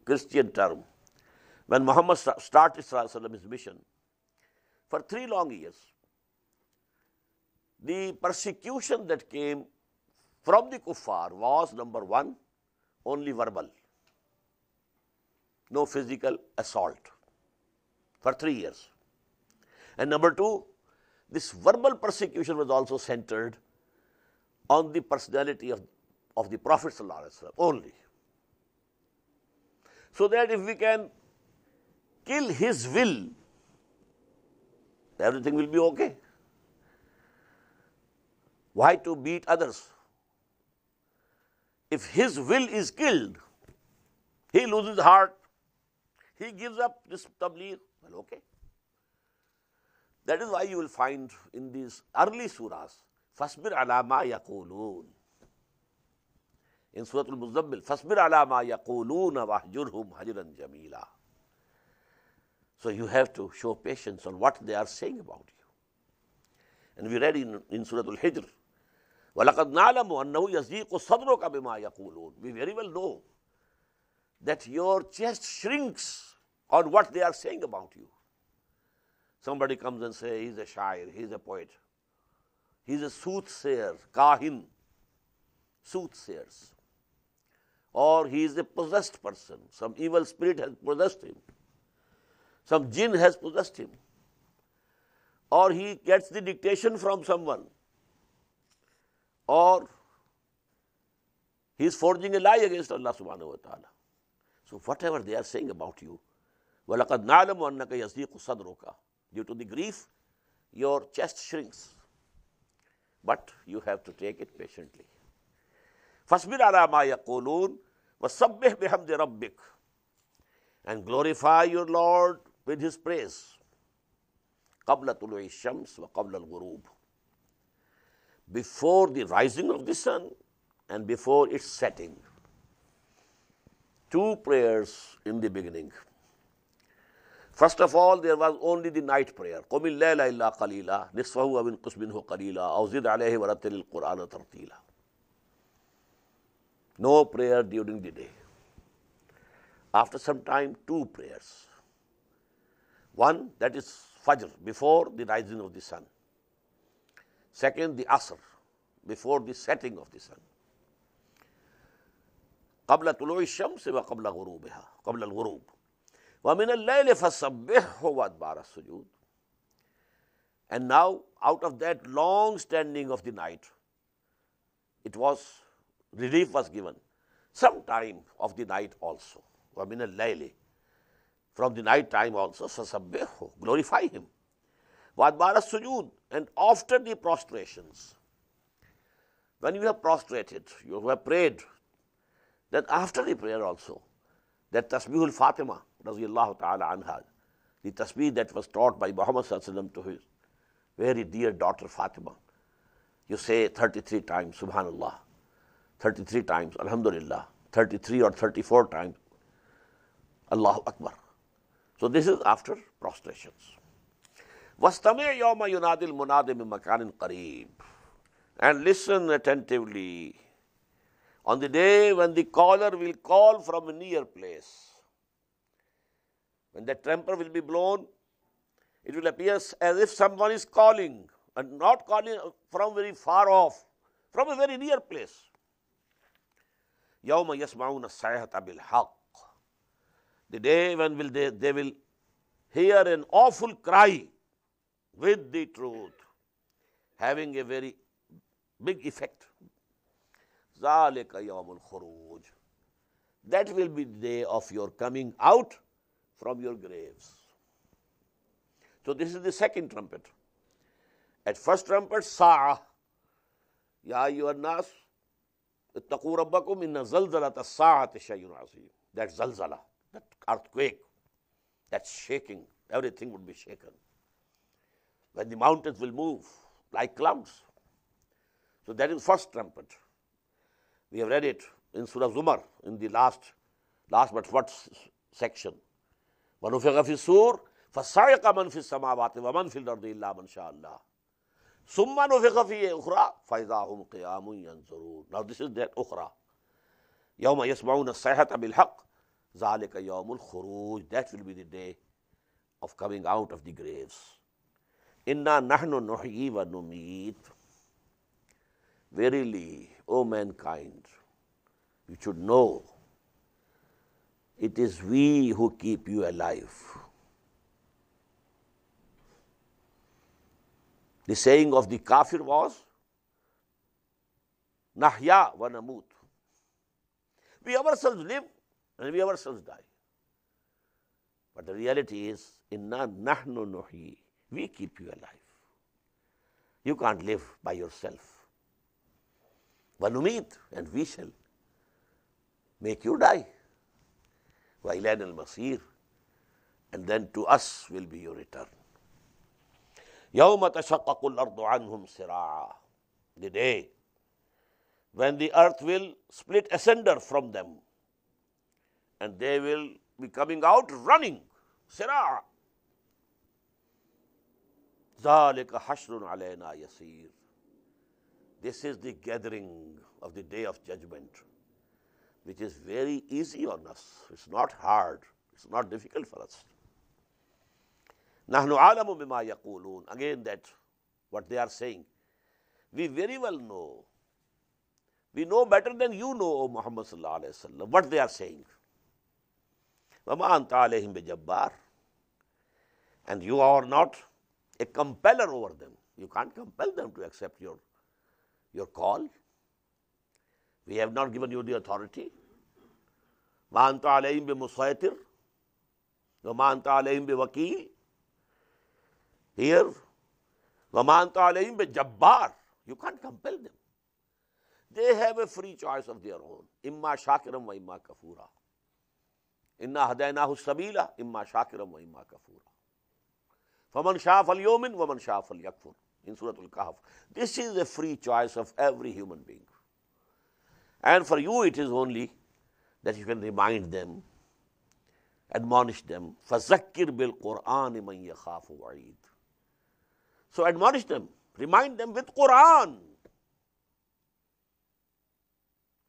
Christian term, when Muhammad started his mission, for 3 long years, the persecution that came from the kuffar was, number 1, only verbal. No physical assault for 3 years. And number 2, this verbal persecution was also centered on the personality of the Prophet ﷺ only. So that if we can kill his will, everything will be okay. Why to beat others? If his will is killed, he loses heart, he gives up this tabligh, well, okay. That is why you will find in these early surahs, فَاصْبِرْ عَلَى مَا يَقُولُونَ. In Surah Al-Muzammil, فَاصْبِرْ عَلَى مَا يَقُولُونَ وَاهْجُرْهُمْ هَجْرًا جَمِيلًا. So you have to show patience on what they are saying about you. And we read in Surah Al-Hijr, وَلَقَدْ نَعْلَمُ أَنَّهُ يَزِيقُ صَدْرُكَ بِمَا يَقُولُونَ. We very well know that your chest shrinks on what they are saying about you. Somebody comes and says, he's a shair, he's a poet, he's a soothsayer, kahin, soothsayers. Or he is a possessed person, some evil spirit has possessed him, some jinn has possessed him, or he gets the dictation from someone, or he is forging a lie against Allah subhanahu wa ta'ala. So whatever they are saying about you, وَلَقَدْ نَعْلَمُ أَنَّكَ يَزِيقُ صَدْرُكَ. Due to the grief, your chest shrinks. But you have to take it patiently. فَاصْبِرْ عَلَى مَا يَقُولُونَ وَسَبِّحْ بِحَمْدِ رَبِّكَ. And glorify your Lord with his praise. قَبْلَ طُلُوعِ الشَّمْسِ وَقَبْلَ الْغُرُوبِ. Before the rising of the sun and before its setting. 2 prayers in the beginning. First of all, there was only the night prayer. قُمِ اللَّيْلَ إِلَّا قَلِيلًا نِصْفَهُ وَانْقُصْ مِنْهُ قَلِيلًا أَوْ زِدْ عَلَيْهِ وَرَتِّلِ الْقُرْآنَ تَرْتِيلًا. No prayer during the day. After some time, 2 prayers. One, that is Fajr, before the rising of the sun. Second, the Asr, before the setting of the sun. قَبْلَ طُلُوعِ الشَّمْسِ وَقَبْلَ غُرُوبِهَا قَبْلَ الْغُرُوبِ. وَمِنَ اللَّيْلِ فَسَبِّحْهُ وَأَدْبَارَ السُّجُودِ. And now, out of that long standing of the night, relief was given. Some time of the night also. وَمِنَ اللَّيْلِ. From the night time also, فَسَبِّحْهُ. Glorify him. وَأَدْبَارَ السُّجُودِ. And after the prostrations, when you have prostrated, you have prayed, then after the prayer also, that Tasbihul Fatima, radiyallahu ta'ala anha, the tasbih that was taught by Muhammad sallallahu alaihi wasallam to his very dear daughter Fatima, you say 33 times, Subhanallah, 33 times, Alhamdulillah, 33 or 34 times, Allahu Akbar. So this is after prostrations. وَاسْتَمِعْ يَوْمَ يُنَادِ الْمُنَادِ مِن مَكَانٍ قَرِيبٍ. And listen attentively On the day when the caller will call from a near place, when that trumper will be blown, it will appear as if someone is calling, and not calling from very far off, from a very near place. يَوْمَ يَسْمَعُونَ الصَّيْحَةَ بِالْحَقِّ. The day when they will hear an awful cry with the truth, having a very big effect. ذَلِكَ يَوْمُ الْخُرُوجِ. That will be the day of your coming out from your graves. So this is the second trumpet. At first trumpet, Sa'ah. Ya ayyuhan nas, ittaqu rabbakum inna zalzalata as-sa'ati shay'un 'azim. That zalzala, that earthquake, that shaking, everything would be shaken. When the mountains will move like clouds. So that is first trumpet. We have read it in Surah Zumar, in the last but first section. وَنُفِخَ فِي الصُّورِ فَصَعِقَ مَنْ فِي السَّمَاوَاتِ وَمَنْ فِي الْأَرْضِ إِلَّا مَنْ شَاءَ اللَّهُ ثُمَّ نُفِخَ فِيهِ أُخْرَى فَإِذَا هُمْ قِيَامٌ يَنْظُرُونَ. Now this is that أخرى. يَوْمَ يَسْمَعُونَ الصَّيْحَةَ بِالْحَقِّ ذَلِكَ يَوْمُ الْخُرُوجِ. That will be the day of coming out of the graves. إِنَّا نَحْنُ نُحْيِي وَنُمِيتُ. Verily, O mankind, you should know, it is we who keep you alive. The saying of the kafir was, Nahya wa namut. We ourselves live and we ourselves die. But the reality is, Inna nahnu nuhyi. We keep you alive. You can't live by yourself. Wa numit, and we shall make you die. Wa ilayna al-masir, and then to us will be your return. يَوْمَ تَشَقَّقُ الْأَرْضُ عَنْهُمْ سِرَاعًا. The day when the earth will split asunder from them, and they will be coming out running. سِرَاعًا. ذَلِكَ حَشْرٌ عَلَيْنَا يَسِيرٌ. This is the gathering of the day of judgment, which is very easy on us. It's not hard. It's not difficult for us. نَحْنُ عَالَمُ بِمَا يَقُولُونَ. Again, that what they are saying, we very well know. We know better than you know, O Muhammad sallallahu alayhi wa sallam, what they are saying. وَمَا أَنْتَ عَلَيْهِمْ بِجَبَّارٍ. And you are not a compeller over them. You can't compel them to accept your call. We have not given you the authority. مَا أَنْتَ عَلَيْهِمْ بِمُسَيْطِرٍ وَمَا أَنْتَ عَلَيْهِمْ بِوَكِيلٍ. Here, وَمَا أَنْتَ عَلَيْهِمْ بِجَبَّارٍ. You can't compel them. They have a free choice of their own. إِمَّا شَاكِرًا وَإِمَّا كَفُورًا. إِنَّا هَدَيْنَاهُ السَّبِيلَ إِمَّا شَاكِرًا وَإِمَّا كَفُورًا. فَمَنْ شَاءَ فَلْيُؤْمِنْ وَمَنْ شَاءَ فَلْيَكْفُرْ. In Surah Al-Kahf. This is a free choice of every human being. And for you it is only that you can remind them, admonish them. فَذَكِّرْ بِالْقُرْآنِ مَنْ يَخَافُ وَعِيدٍ. So admonish them, remind them with Quran.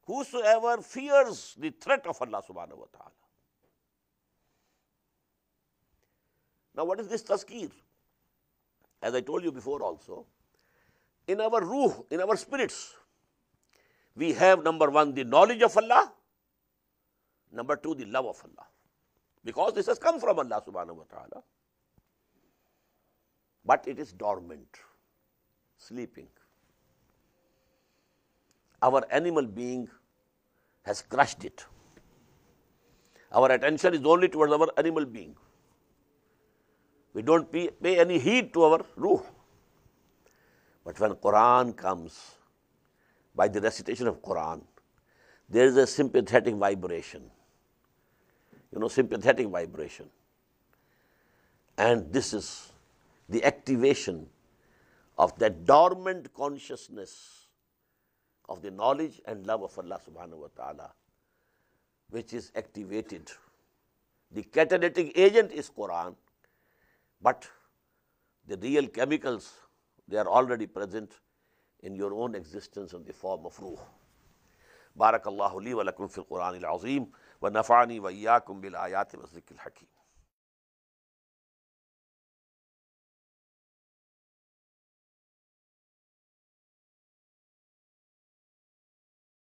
Whosoever fears the threat of Allah subhanahu wa ta'ala. Now what is this tazkir? As I told you before also, in our ruh, in our spirits, we have number one, the knowledge of Allah, number two, the love of Allah. Because this has come from Allah subhanahu wa ta'ala. But it is dormant, sleeping. Our animal being has crushed it. Our attention is only towards our animal being. We don't pay any heed to our ruh. But when Quran comes, by the recitation of Quran, there is a sympathetic vibration. Sympathetic vibration. And this is the activation of that dormant consciousness of the knowledge and love of Allah subhanahu wa ta'ala, which is activated. The catalytic agent is Quran, but the real chemicals, they are already present in your own existence in the form of ruh. بارک اللہ لی و لکم فی القرآن العظیم ونفعنی وإیاکم بالآیات والذکر الحکیم.